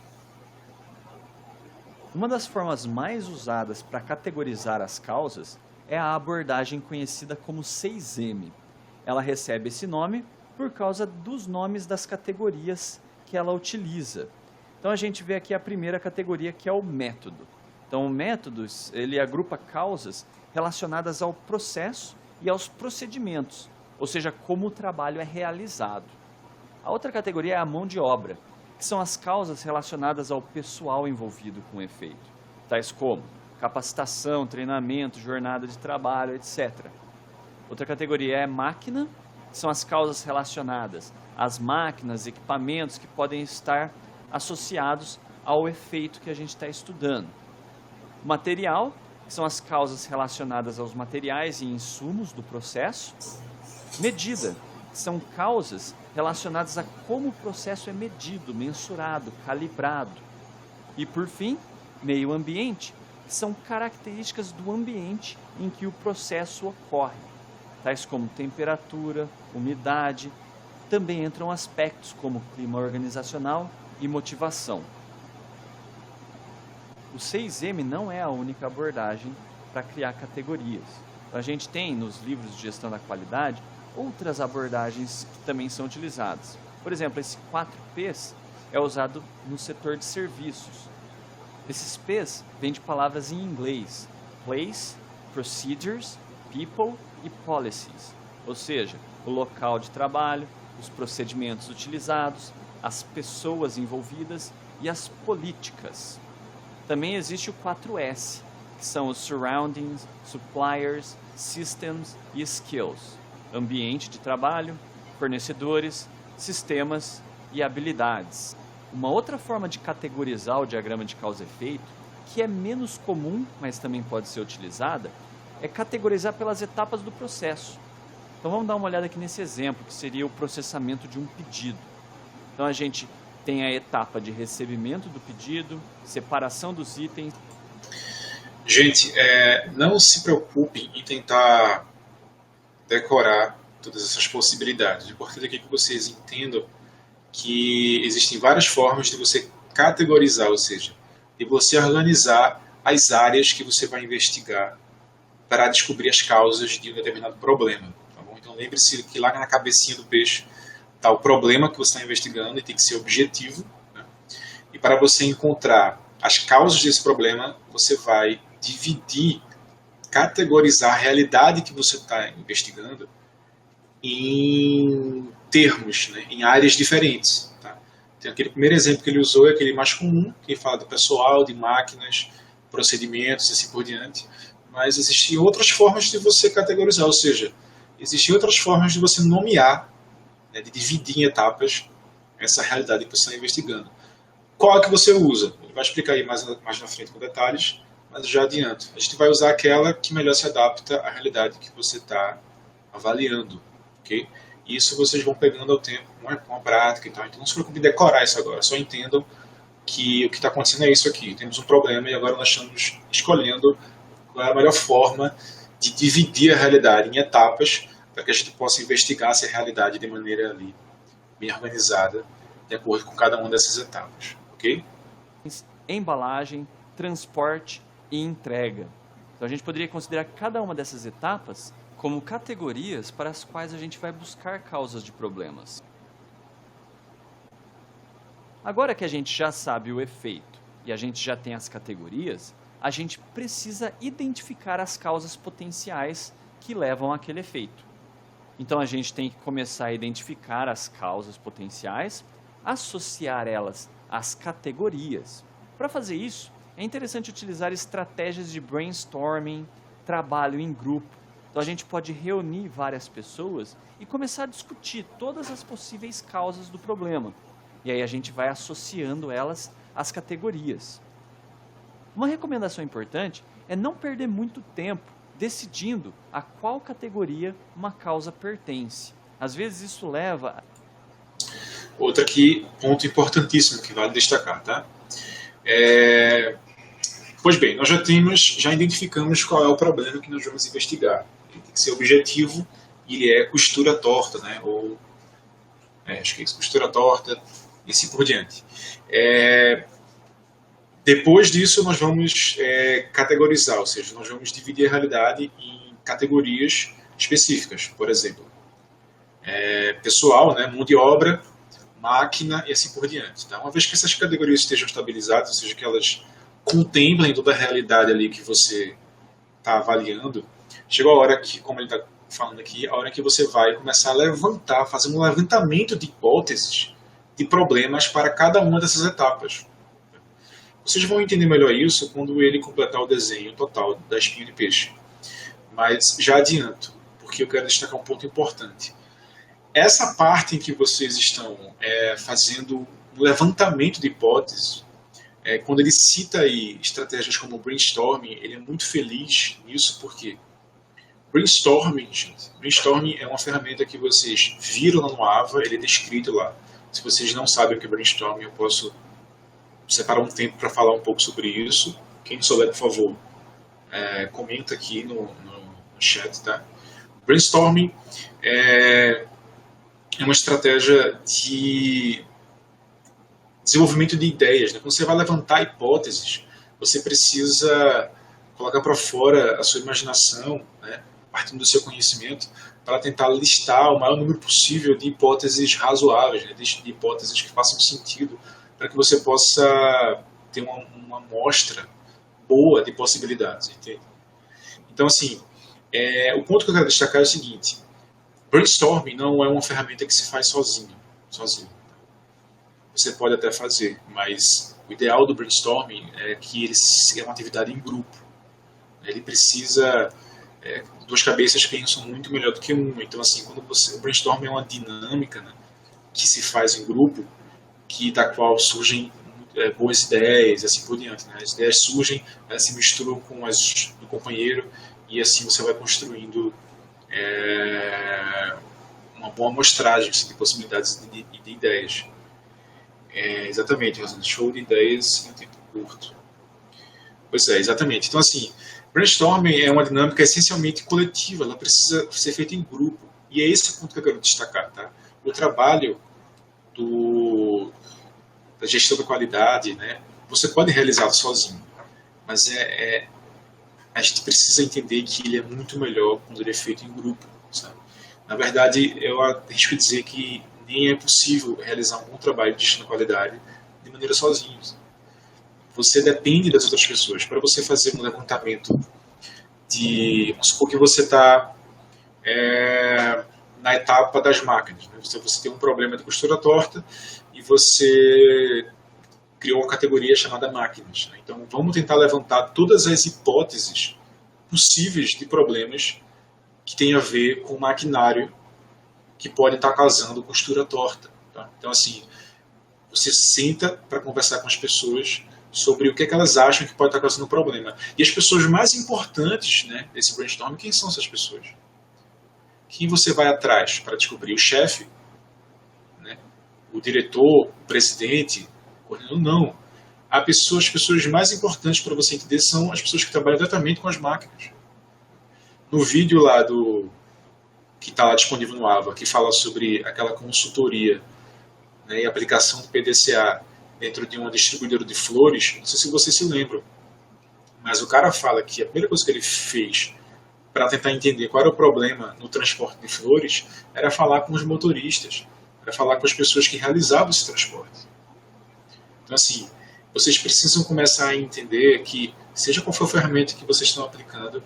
Uma das formas mais usadas para categorizar as causas é a abordagem conhecida como 6M. Ela recebe esse nome por causa dos nomes das categorias que ela utiliza. Então a gente vê aqui a primeira categoria, que é o método. Então o método, ele agrupa causas relacionadas ao processo e aos procedimentos, ou seja, como o trabalho é realizado. A outra categoria é a mão de obra, que são as causas relacionadas ao pessoal envolvido com o efeito, tais como capacitação, treinamento, jornada de trabalho, etc. Outra categoria é máquina, que são as causas relacionadas às máquinas, equipamentos que podem estar associados ao efeito que a gente está estudando. Material, que são as causas relacionadas aos materiais e insumos do processo. Medida, que são causas relacionadas a como o processo é medido, mensurado, calibrado. E, por fim, meio ambiente, que são características do ambiente em que o processo ocorre, tais como temperatura, umidade. Também entram aspectos como clima organizacional e motivação. O 6M não é a única abordagem para criar categorias. A gente tem nos livros de gestão da qualidade outras abordagens que também são utilizadas. Por exemplo, esse 4Ps é usado no setor de serviços. Esses Ps vêm de palavras em inglês: place, procedures, people e policies. Ou seja, o local de trabalho, os procedimentos utilizados, as pessoas envolvidas e as políticas. Também existe o 4S, que são os surroundings, suppliers, systems e skills. Ambiente de trabalho, fornecedores, sistemas e habilidades. Uma outra forma de categorizar o diagrama de causa e efeito, que é menos comum, mas também pode ser utilizada, é categorizar pelas etapas do processo. Então vamos dar uma olhada aqui nesse exemplo, que seria o processamento de um pedido. Então a gente tem a etapa de recebimento do pedido, separação dos itens. Gente, não se preocupem em tentar decorar todas essas possibilidades. O importante aqui é que vocês entendam que existem várias formas de você categorizar, ou seja, de você organizar as áreas que você vai investigar para descobrir as causas de um determinado problema. Tá bom? Então lembre-se que lá na cabecinha do peixe tá o problema que você está investigando e tem que ser objetivo, né? E para você encontrar as causas desse problema, você vai dividir, categorizar a realidade que você está investigando em termos, né, em áreas diferentes. Tá? Tem aquele primeiro exemplo que ele usou, é aquele mais comum, que fala do pessoal, de máquinas, procedimentos e assim por diante. Mas existem outras formas de você categorizar, ou seja, existem outras formas de você nomear, né, de dividir em etapas essa realidade que você está investigando. Qual é que você usa? Ele vai explicar aí mais na frente com detalhes, mas eu já adianto. A gente vai usar aquela que melhor se adapta à realidade que você está avaliando. Okay? Isso vocês vão pegando ao tempo, com a prática e tal. Então não se preocupe em decorar isso agora, só entendam que o que está acontecendo é isso aqui. Temos um problema e agora nós estamos escolhendo qual é a melhor forma de dividir a realidade em etapas para que a gente possa investigar essa realidade de maneira ali bem organizada, de acordo com cada uma dessas etapas. Ok? Embalagem, transporte e entrega. Então a gente poderia considerar cada uma dessas etapas como categorias para as quais a gente vai buscar causas de problemas. Agora que a gente já sabe o efeito e a gente já tem as categorias, a gente precisa identificar as causas potenciais que levam àquele efeito. Então a gente tem que começar a identificar as causas potenciais, associar elas às categorias. Para fazer isso, é interessante utilizar estratégias de brainstorming, trabalho em grupo. Então a gente pode reunir várias pessoas e começar a discutir todas as possíveis causas do problema. E aí a gente vai associando elas às categorias. Uma recomendação importante é não perder muito tempo decidindo a qual categoria uma causa pertence. Às vezes isso leva... Outra aqui, ponto importantíssimo que vale destacar, tá? Pois bem, nós já identificamos qual é o problema que nós vamos investigar. Ele tem que ser objetivo e ele é costura torta, né? Ou, acho que é isso, costura torta e assim por diante. Depois disso, nós vamos categorizar, ou seja, nós vamos dividir a realidade em categorias específicas. Por exemplo, pessoal, né, mão de obra, máquina e assim por diante. Tá? Uma vez que essas categorias estejam estabilizadas, ou seja, que elas contemplem toda a realidade ali que você está avaliando, chegou a hora que, como ele está falando aqui, a hora que você vai começar a levantar, fazer um levantamento de hipóteses, de problemas para cada uma dessas etapas. Vocês vão entender melhor isso quando ele completar o desenho total da espinha de peixe. Mas já adianto, porque eu quero destacar um ponto importante. Essa parte em que vocês estão fazendo o levantamento de hipóteses, quando ele cita aí estratégias como brainstorming, ele é muito feliz nisso, porque brainstorming, gente, brainstorming é uma ferramenta que vocês viram lá no AVA, ele é descrito lá. Se vocês não sabem o que é brainstorming, eu posso separar um tempo para falar um pouco sobre isso. Quem souber, por favor, comenta aqui no chat, tá? Brainstorming é uma estratégia de desenvolvimento de ideias, né? Quando você vai levantar hipóteses, você precisa colocar para fora a sua imaginação, né? Partindo do seu conhecimento, para tentar listar o maior número possível de hipóteses razoáveis, né? De hipóteses que façam sentido, para que você possa ter uma amostra boa de possibilidades, entende? Então, assim, o ponto que eu quero destacar é o seguinte: brainstorming não é uma ferramenta que se faz sozinho. Você pode até fazer, mas o ideal do brainstorming é que ele é uma atividade em grupo. Ele precisa... duas cabeças pensam muito melhor do que uma. Então, assim, o brainstorming é uma dinâmica, né, que se faz em grupo, da qual surgem boas ideias e assim por diante. Né? As ideias surgem, elas se misturam com as do companheiro e assim você vai construindo uma boa amostragem de possibilidades de ideias. Exatamente, Rosana. Show de ideias em um tempo curto. Pois é, exatamente. Então, assim, brainstorming é uma dinâmica essencialmente coletiva, ela precisa ser feita em grupo. E é esse o ponto que eu quero destacar. Tá? O trabalho da gestão da qualidade, né, você pode realizá-lo sozinho, mas a gente precisa entender que ele é muito melhor quando ele é feito em grupo. Sabe? Na verdade, eu arrisco dizer que nem é possível realizar um bom trabalho de gestão de qualidade de maneira sozinho. Você depende das outras pessoas. Para você fazer um levantamento vamos supor que você está na etapa das máquinas, né? Você tem um problema de costura torta e você criou uma categoria chamada máquinas, né? Então vamos tentar levantar todas as hipóteses possíveis de problemas que tem a ver com o maquinário que pode estar causando costura torta, tá? Então assim, você senta para conversar com as pessoas sobre o que elas acham que pode estar causando o problema. E as pessoas mais importantes, né, desse brainstorm, quem são essas pessoas? Quem você vai atrás para descobrir? O chefe? Né? O diretor? O presidente? O coordenador? Não. As pessoas mais importantes para você entender são as pessoas que trabalham diretamente com as máquinas. No vídeo lá que está lá disponível no AVA, que fala sobre aquela consultoria, né, e aplicação do PDCA dentro de uma distribuidora de flores, não sei se vocês se lembram, mas o cara fala que a primeira coisa que ele fez para tentar entender qual era o problema no transporte de flores era falar com os motoristas, era falar com as pessoas que realizavam esse transporte. Então, assim, vocês precisam começar a entender que, seja qual for a ferramenta que vocês estão aplicando,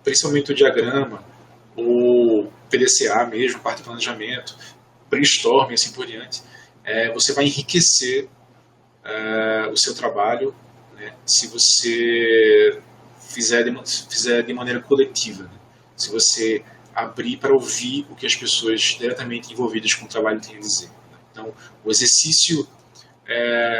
principalmente o diagrama, ou PDCA mesmo, parte de planejamento, brainstorming, assim por diante, você vai enriquecer o seu trabalho, né, se você fizer de maneira coletiva, né? Se você abrir para ouvir o que as pessoas diretamente envolvidas com o trabalho têm a dizer, né? Então, o exercício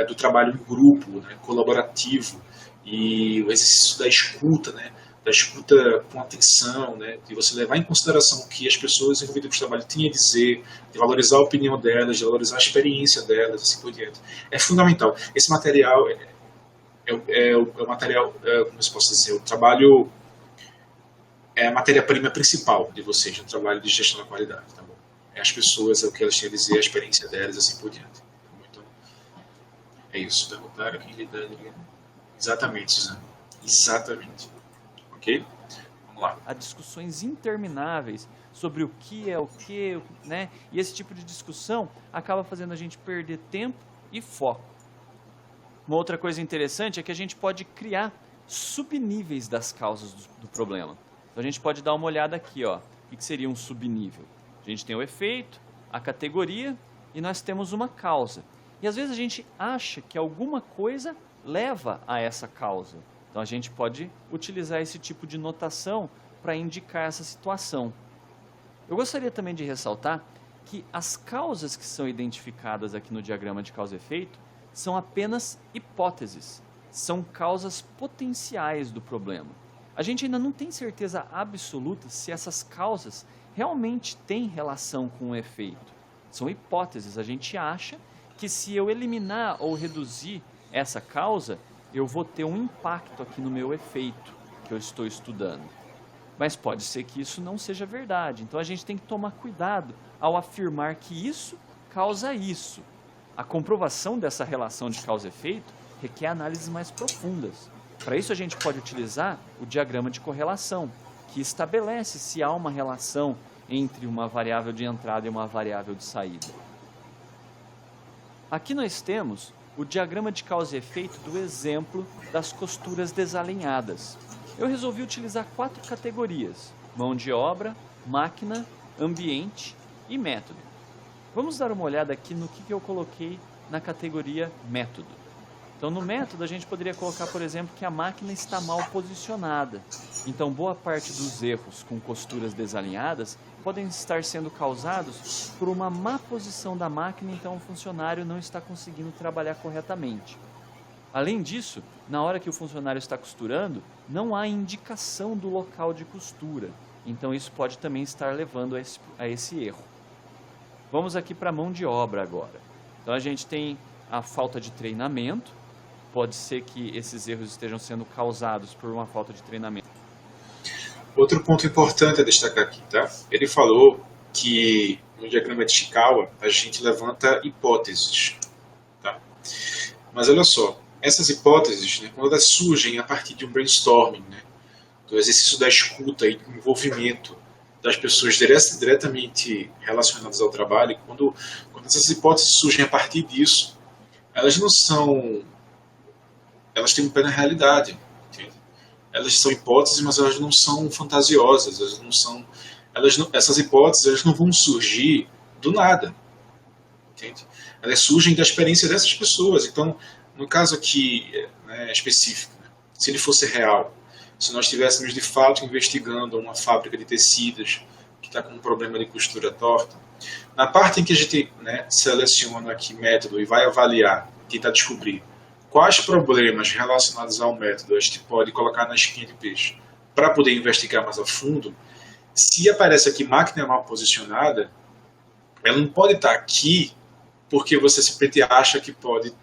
do trabalho em grupo, né, colaborativo, e o exercício da escuta, né, da escuta com atenção, né, de você levar em consideração o que as pessoas envolvidas com o trabalho têm a dizer, de valorizar a opinião delas, de valorizar a experiência delas, assim por diante. É fundamental. Esse material o material, como eu posso dizer, o trabalho é a matéria-prima principal de vocês no trabalho de gestão da qualidade, tá bom? É as pessoas, é o que elas têm a dizer, a experiência delas, assim por diante. Tá bom? Então, é isso. Perguntaram quem lidar. Exatamente, Suzana. Exatamente. Ok? Vamos lá. Há discussões intermináveis sobre o que é o que, né? E esse tipo de discussão acaba fazendo a gente perder tempo e foco. Uma outra coisa interessante é que a gente pode criar subníveis das causas do problema. Então a gente pode dar uma olhada aqui, ó. O que seria um subnível? A gente tem o efeito, a categoria e nós temos uma causa. E às vezes a gente acha que alguma coisa leva a essa causa. Então a gente pode utilizar esse tipo de notação para indicar essa situação. Eu gostaria também de ressaltar que as causas que são identificadas aqui no diagrama de causa e efeito são apenas hipóteses, são causas potenciais do problema. A gente ainda não tem certeza absoluta se essas causas realmente têm relação com o efeito. São hipóteses, a gente acha que se eu eliminar ou reduzir essa causa, eu vou ter um impacto aqui no meu efeito que eu estou estudando. Mas pode ser que isso não seja verdade. Então a gente tem que tomar cuidado ao afirmar que isso causa isso. A comprovação dessa relação de causa e efeito requer análises mais profundas. Para isso a gente pode utilizar o diagrama de correlação, que estabelece se há uma relação entre uma variável de entrada e uma variável de saída. Aqui nós temos o diagrama de causa e efeito do exemplo das costuras desalinhadas. Eu resolvi utilizar 4 categorias: mão de obra, máquina, ambiente e método. Vamos dar uma olhada aqui no que eu coloquei na categoria método. Então no método a gente poderia colocar, por exemplo, que a máquina está mal posicionada. Então boa parte dos erros com costuras desalinhadas podem estar sendo causados por uma má posição da máquina, então o funcionário não está conseguindo trabalhar corretamente. Além disso, na hora que o funcionário está costurando, não há indicação do local de costura. Então isso pode também estar levando a esse erro. Vamos aqui para a mão de obra agora. Então a gente tem a falta de treinamento. Pode ser que esses erros estejam sendo causados por uma falta de treinamento. Outro ponto importante a destacar aqui, tá? Ele falou que no diagrama de Ishikawa a gente levanta hipóteses, tá? Mas olha só, essas hipóteses, né, quando elas surgem a partir de um brainstorming, né, do exercício da escuta e do envolvimento das pessoas diretamente relacionadas ao trabalho, quando Quando essas hipóteses surgem a partir disso, elas não são... Elas têm um pé na realidade. Entende? Elas são hipóteses, mas elas não são fantasiosas. Elas não são... essas hipóteses elas não vão surgir do nada. Entende? Elas surgem da experiência dessas pessoas. Então, no caso aqui, né, específico, né, se ele fosse real, se nós estivéssemos de fato investigando uma fábrica de tecidos que está com um problema de costura torta, na parte em que a gente, né, seleciona aqui método e vai avaliar, tentar descobrir quais problemas relacionados ao método a gente pode colocar na espinha de peixe para poder investigar mais a fundo, se aparece aqui máquina mal posicionada, ela não pode estar aqui porque você simplesmente acha que pode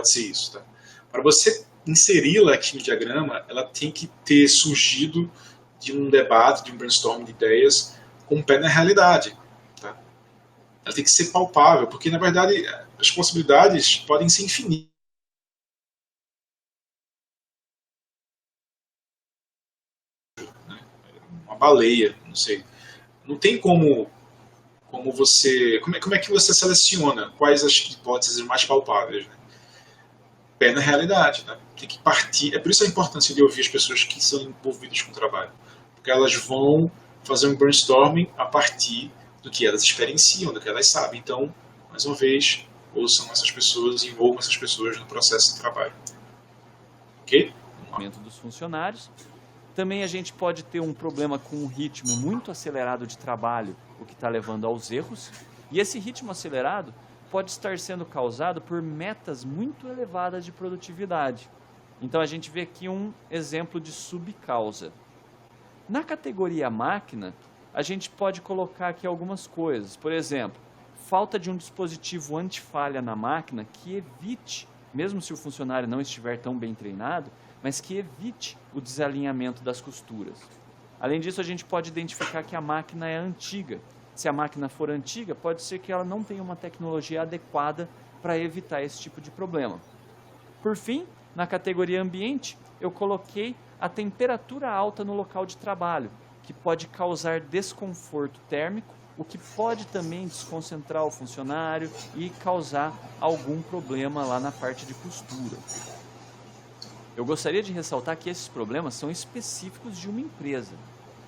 ser isso. Tá? Para você inseri-la aqui no diagrama, ela tem que ter surgido de um debate, de um brainstorming de ideias com o pé na realidade. Tá? Ela tem que ser palpável, porque na verdade as possibilidades podem ser infinitas. Né? Uma baleia, não sei. Não tem como você... Como é que você seleciona quais as hipóteses mais palpáveis? Né? Pé na realidade. Né? Tem que partir... É por isso a importância de ouvir as pessoas que são envolvidas com o trabalho. Porque elas vão fazer um brainstorming a partir do que elas experienciam, do que elas sabem. Então, mais uma vez, ouçam essas pessoas e envolvam essas pessoas no processo de trabalho. Ok? Dos funcionários. Também a gente pode ter um problema com um ritmo muito acelerado de trabalho, o que está levando aos erros. E esse ritmo acelerado pode estar sendo causado por metas muito elevadas de produtividade. Então a gente vê aqui um exemplo de subcausa. Na categoria máquina, a gente pode colocar aqui algumas coisas. Por exemplo, falta de um dispositivo antifalha na máquina que evite, mesmo se o funcionário não estiver tão bem treinado, mas que evite o desalinhamento das costuras. Além disso, a gente pode identificar que a máquina é antiga. Se a máquina for antiga, pode ser que ela não tenha uma tecnologia adequada para evitar esse tipo de problema. Por fim, na categoria ambiente, eu coloquei a temperatura alta no local de trabalho, que pode causar desconforto térmico, o que pode também desconcentrar o funcionário e causar algum problema lá na parte de costura. Eu gostaria de ressaltar que esses problemas são específicos de uma empresa.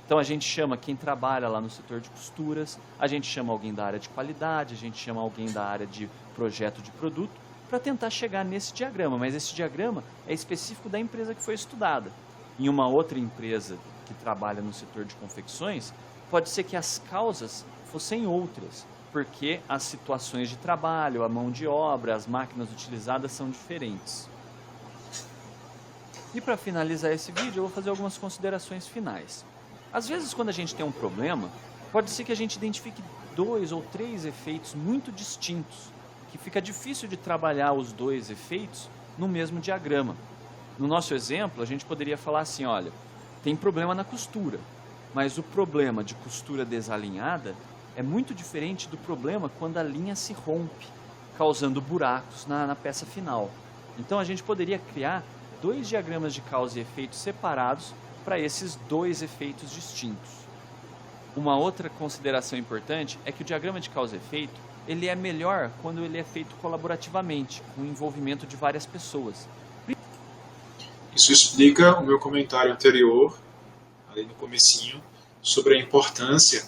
Então a gente chama quem trabalha lá no setor de costuras, a gente chama alguém da área de qualidade, a gente chama alguém da área de projeto de produto, para tentar chegar nesse diagrama, mas esse diagrama é específico da empresa que foi estudada. Em uma outra empresa que trabalha no setor de confecções, pode ser que as causas fossem outras, porque as situações de trabalho, a mão de obra, as máquinas utilizadas são diferentes. E para finalizar esse vídeo, eu vou fazer algumas considerações finais. Às vezes, quando a gente tem um problema, pode ser que a gente identifique 2 ou 3 efeitos muito distintos, que fica difícil de trabalhar os 2 efeitos no mesmo diagrama. No nosso exemplo, a gente poderia falar assim, olha, tem problema na costura, mas o problema de costura desalinhada é muito diferente do problema quando a linha se rompe, causando buracos na peça final. Então a gente poderia criar 2 diagramas de causa e efeito separados para esses 2 efeitos distintos. Uma outra consideração importante é que o diagrama de causa e efeito ele é melhor quando ele é feito colaborativamente, com o envolvimento de várias pessoas. Isso explica o meu comentário anterior, ali no comecinho, sobre a importância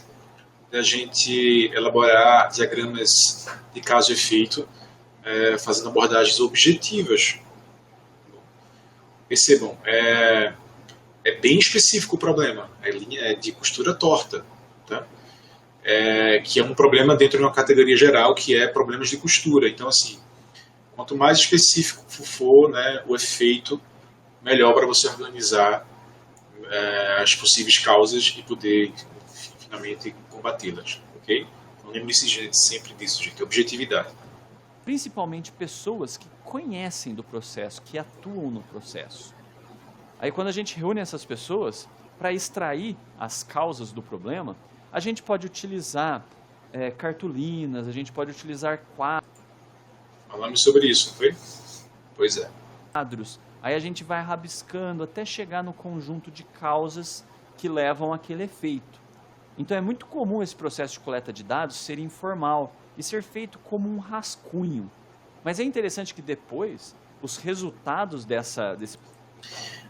da gente elaborar diagramas de causa e efeito, fazendo abordagens objetivas. Percebam, é bem específico o problema, a linha é de costura torta, tá? Que é um problema dentro de uma categoria geral, que é problemas de costura. Então, assim, quanto mais específico for, né, o efeito, melhor para você organizar as possíveis causas e poder, finalmente, combatê-las, ok? Então, lembre-se sempre disso, gente, objetividade. Principalmente pessoas que conhecem do processo, que atuam no processo. Aí quando a gente reúne essas pessoas, para extrair as causas do problema, a gente pode utilizar cartolinas, a gente pode utilizar Falamos sobre isso, não foi? Pois é. Quadros. Aí a gente vai rabiscando até chegar no conjunto de causas que levam àquele efeito. Então é muito comum esse processo de coleta de dados ser informal. e ser feito como um rascunho. Mas é interessante que depois, os resultados desse...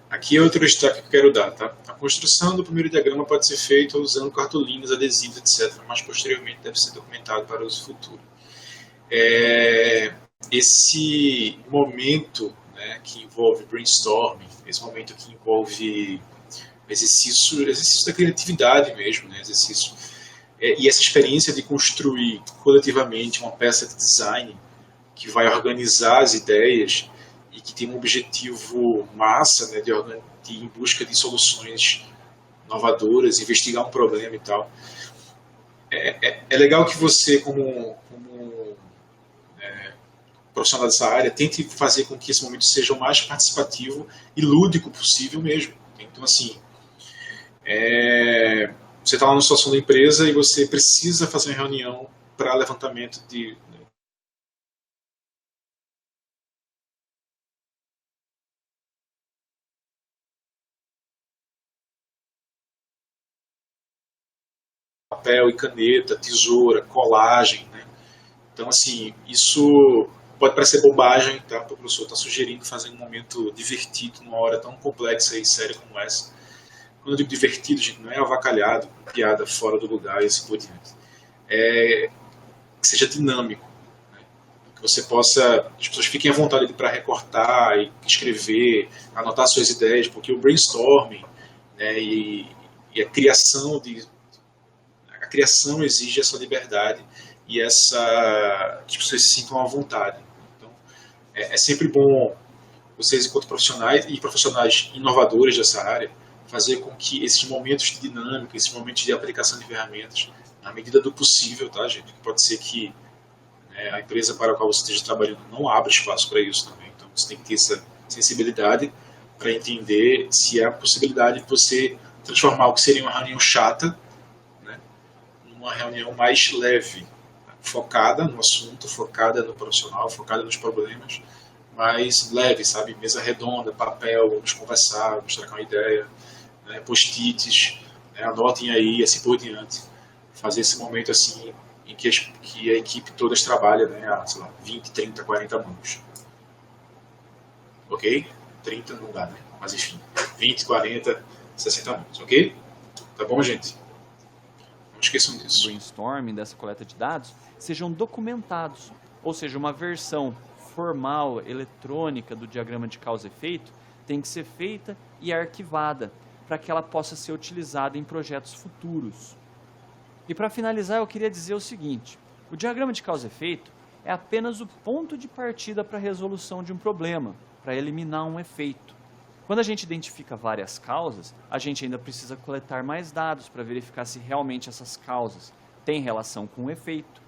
Aqui é outro destaque que eu quero dar, tá? A construção do primeiro diagrama pode ser feita usando cartolinas, adesivos, etc., mas posteriormente deve ser documentado para uso futuro. Esse momento, né, que envolve brainstorming, esse momento que envolve exercício da criatividade mesmo, né, e essa experiência de construir coletivamente uma peça de design que vai organizar as ideias e que tem um objetivo massa, né, de ir em busca de soluções inovadoras, investigar um problema e tal. É legal que você, como profissional dessa área, tente fazer com que esse momento seja o mais participativo e lúdico possível mesmo. Então, assim, você está lá na situação da empresa e você precisa fazer uma reunião para levantamento de papel e caneta, tesoura, colagem, né? Então, assim, isso pode parecer bobagem, tá? O professor está sugerindo fazer um momento divertido numa hora tão complexa e séria como essa. Quando eu digo divertido, gente, não é avacalhado, piada fora do lugar e assim por diante. Que seja dinâmico, né? Que você possa, as pessoas fiquem à vontade para recortar e escrever, anotar suas ideias, porque o brainstorming, né, e a criação exige essa liberdade e que as pessoas se sintam à vontade. Então, é sempre bom vocês, enquanto profissionais e profissionais inovadores dessa área, fazer com que esses momentos de dinâmica, esses momentos de aplicação de ferramentas, na medida do possível, tá, gente? Pode ser que a empresa para a qual você esteja trabalhando não abra espaço para isso também. Então, você tem que ter essa sensibilidade para entender se há a possibilidade de você transformar o que seria uma reunião chata, né, numa reunião mais leve, focada no assunto, focada no profissional, focada nos problemas, mas leve, sabe? Mesa redonda, papel, vamos conversar, vamos trocar uma ideia, né? Post-its, né? Anotem aí, assim por diante. Fazer esse momento assim em que a equipe toda trabalha, né, a, sei lá, 20, 30, 40 mãos. Ok? 30 não dá, né? Mas enfim, 20, 40, 60 mãos, ok? Tá bom, gente? Não esqueçam disso. O brainstorming dessa coleta de dados sejam documentados, ou seja, uma versão formal, eletrônica do diagrama de causa e efeito tem que ser feita e arquivada para que ela possa ser utilizada em projetos futuros. E para finalizar, eu queria dizer o seguinte: o diagrama de causa e efeito é apenas o ponto de partida para a resolução de um problema, para eliminar um efeito. Quando a gente identifica várias causas, a gente ainda precisa coletar mais dados para verificar se realmente essas causas têm relação com o efeito.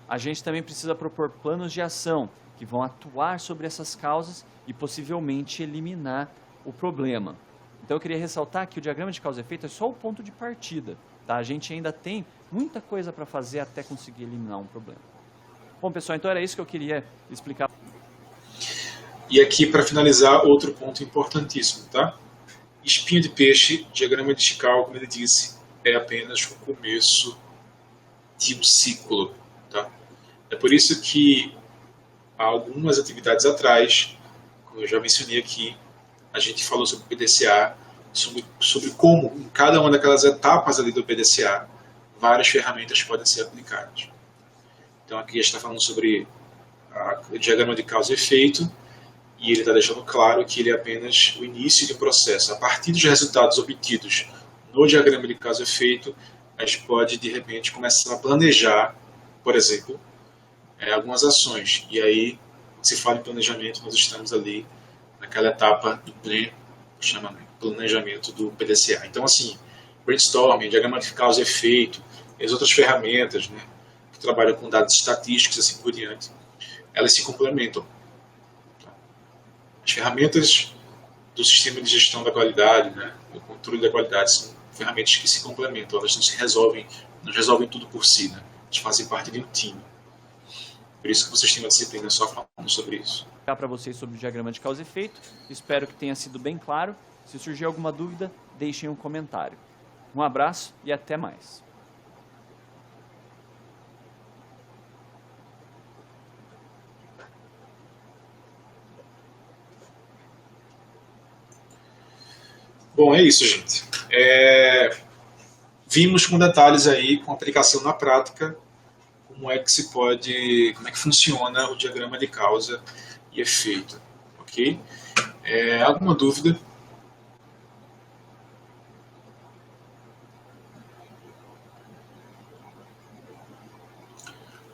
A gente também precisa propor planos de ação que vão atuar sobre essas causas e possivelmente eliminar o problema. Então eu queria ressaltar que o diagrama de causa e efeito é só o ponto de partida, tá? A gente ainda tem muita coisa para fazer até conseguir eliminar um problema. Bom, pessoal, então era isso que eu queria explicar. E aqui, para finalizar, outro ponto importantíssimo, tá? Espinho de peixe, diagrama de Chicago, como ele disse, é apenas o começo de um ciclo, tá? É por isso que há algumas atividades atrás, como eu já mencionei aqui, a gente falou sobre o PDCA, sobre como, em cada uma daquelas etapas ali do PDCA, várias ferramentas podem ser aplicadas. Então aqui a gente está falando sobre o diagrama de causa e efeito, e ele está deixando claro que ele é apenas o início de um processo. A partir dos resultados obtidos no diagrama de causa e efeito, a gente pode, de repente, começar a planejar, por exemplo, algumas ações. E aí, se fala em planejamento, nós estamos ali naquela etapa do planejamento do PDCA. Então, assim, brainstorming, diagrama de causa e efeito, e as outras ferramentas, né, que trabalham com dados estatísticos e assim por diante, elas se complementam. As ferramentas do sistema de gestão da qualidade, né, do controle da qualidade, são ferramentas que se complementam, elas não resolvem tudo por si, né, elas fazem parte de um time. Por isso que vocês têm uma disciplina só falando sobre isso. Vou explicar para vocês sobre o diagrama de causa e efeito, espero que tenha sido bem claro. Se surgir alguma dúvida, deixem um comentário. Um abraço e até mais. Bom, é isso, gente. Vimos com detalhes aí, com aplicação na prática, como é que funciona o diagrama de causa e efeito, ok? Alguma dúvida?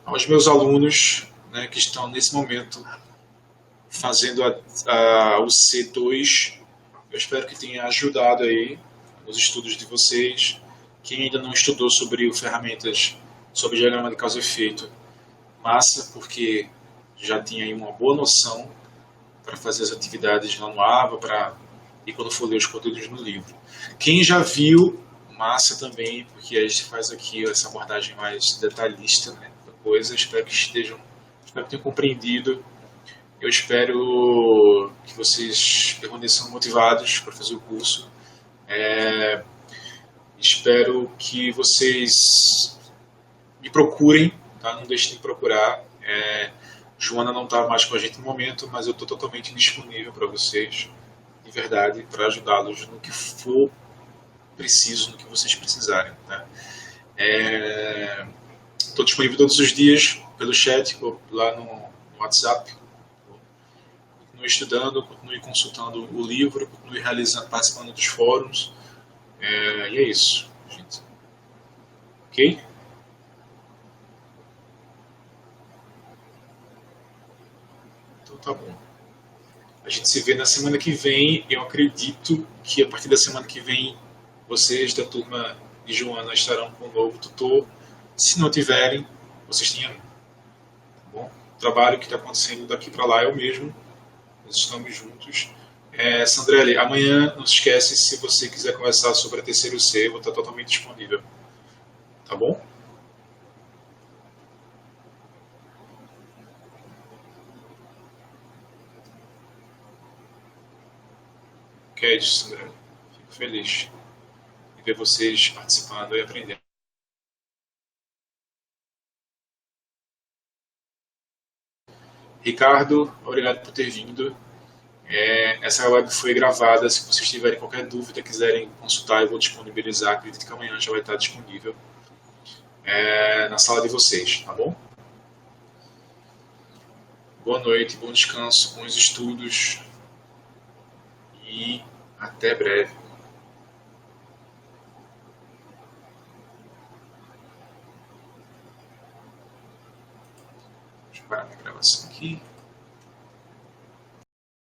Aos meus alunos, né, que estão nesse momento fazendo o C2, eu espero que tenha ajudado aí nos estudos de vocês. Quem ainda não estudou sobre ferramentas sobre diagrama de causa e efeito, massa, porque já tinha aí uma boa noção para fazer as atividades lá no ABA e quando for ler os conteúdos no livro. Quem já viu, massa também, porque a gente faz aqui essa abordagem mais detalhista, né, da coisa. Espero que tenham compreendido. Eu espero que vocês permaneçam motivados para fazer o curso. Espero que vocês me procurem, tá? Não deixem de procurar. Joana não está mais com a gente no momento, mas eu estou totalmente disponível para vocês, de verdade, para ajudá-los no que for preciso, no que vocês precisarem. Tá? Estou disponível todos os dias pelo chat ou lá no WhatsApp. Continue estudando, continue consultando o livro, continue participando dos fóruns. E é isso, gente. Ok? Então tá bom. A gente se vê na semana que vem. Eu acredito que a partir da semana que vem vocês da turma de Joana estarão com um novo tutor. Se não tiverem, vocês têm um. Tá bom? O trabalho que está acontecendo daqui para lá é o mesmo. Nós estamos juntos. Sandrelli, amanhã não se esquece, se você quiser conversar sobre a terceiro C, eu vou estar totalmente disponível. Tá bom? Ok, Sandrelli. Fico feliz de ver vocês participando e aprendendo. Ricardo, obrigado por ter vindo. Essa web foi gravada. Se vocês tiverem qualquer dúvida, quiserem consultar, eu vou disponibilizar. Acredito que amanhã já vai estar disponível na sala de vocês, tá bom? Boa noite, bom descanso, bons estudos e até breve. Deixa eu parar minha gravação aqui.